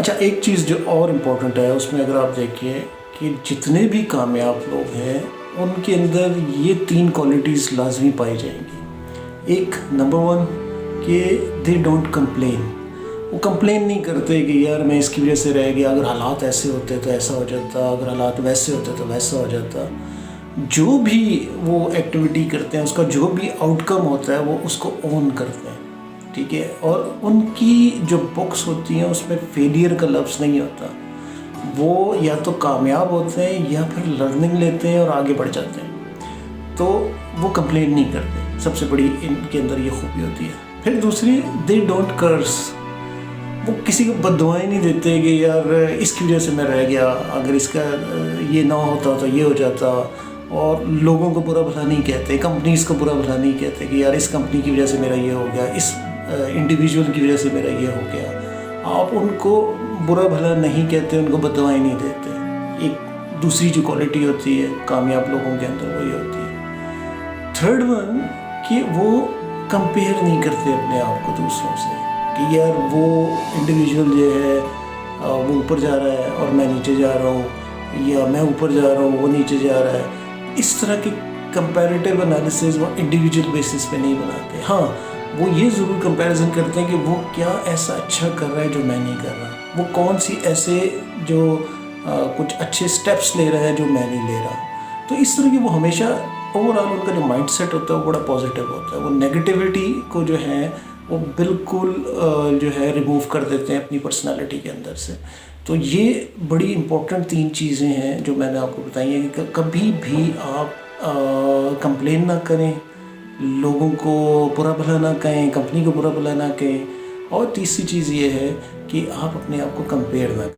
اچھا، ایک چیز جو اور امپورٹنٹ ہے اس میں اگر آپ دیکھیے کہ جتنے بھی کامیاب لوگ ہیں ان کے اندر یہ 3 کوالٹیز لازمی پائی جائیں گی۔ ایک نمبر 1 کہ دے ڈونٹ کمپلین، وہ کمپلین نہیں کرتے کہ یار میں اس کی وجہ سے رہ گیا، اگر حالات ایسے ہوتے تو ایسا ہو جاتا، اگر حالات ویسے ہوتے تو ویسا ہو جاتا۔ جو بھی وہ ایکٹیویٹی کرتے ہیں اس کا جو بھی آؤٹ کم ہوتا ہے وہ اس کو اون کرتے ہیں، ٹھیک ہے۔ اور ان کی جو بکس ہوتی ہیں اس میں فیلئر کا لفظ نہیں ہوتا، وہ یا تو کامیاب ہوتے ہیں یا پھر لرننگ لیتے ہیں اور آگے بڑھ جاتے ہیں، تو وہ کمپلین نہیں کرتے۔ سب سے بڑی ان کے اندر یہ خوبی ہوتی ہے۔ پھر دوسری، دے ڈونٹ کرس، وہ کسی کو بد دعائیں نہیں دیتے کہ یار اس کی وجہ سے میں رہ گیا، اگر اس کا یہ نہ ہوتا تو یہ ہو جاتا، اور لوگوں کو برا بھلا نہیں کہتے، کمپنیز کو برا بھلا نہیں کہتے کہ یار اس کمپنی کی وجہ سے میرا یہ ہو گیا، اس انڈیویجول کی وجہ سے میرا یہ ہو گیا۔ آپ ان کو برا بھلا نہیں کہتے، ان کو بد دعائیں نہیں دیتے۔ ایک دوسری جو کوالٹی ہوتی ہے کامیاب لوگوں کے اندر وہ یہ ہوتی ہے۔ تھرڈ ون کہ وہ کمپیئر نہیں کرتے اپنے آپ کو دوسروں سے کہ یار وہ انڈیویجول جو ہے وہ اوپر جا رہا ہے اور میں نیچے جا رہا ہوں، یا میں اوپر جا رہا ہوں وہ نیچے جا رہا ہے۔ اس طرح کے کمپیریٹیو انالیسز وہ انڈیویجول بیسس پہ نہیں بناتے۔ ہاں، وہ یہ ضرور کمپیریزن کرتے ہیں کہ وہ کیا ایسا اچھا کر رہا ہے جو میں نہیں کر رہا، وہ کون سی ایسے جو کچھ اچھے سٹیپس لے رہا ہے جو میں نہیں لے رہا۔ تو اس طرح کی وہ ہمیشہ اوور آل ان کا جو مائنڈ سیٹ ہوتا ہے وہ بڑا پازیٹیو ہوتا ہے، وہ نیگیٹیوٹی کو جو ہے وہ بالکل جو ہے ریموو کر دیتے ہیں اپنی پرسنالٹی کے اندر سے۔ تو یہ بڑی امپورٹنٹ 3 چیزیں ہیں جو میں نے آپ کو بتائی ہیں کہ کبھی بھی آپ کمپلین نہ کریں، لوگوں کو برا بھلا نہ کہیں، کمپنی کو برا بھلا نہ کہیں، اور تیسری چیز یہ ہے کہ آپ اپنے آپ کو کمپیئر نہ کریں۔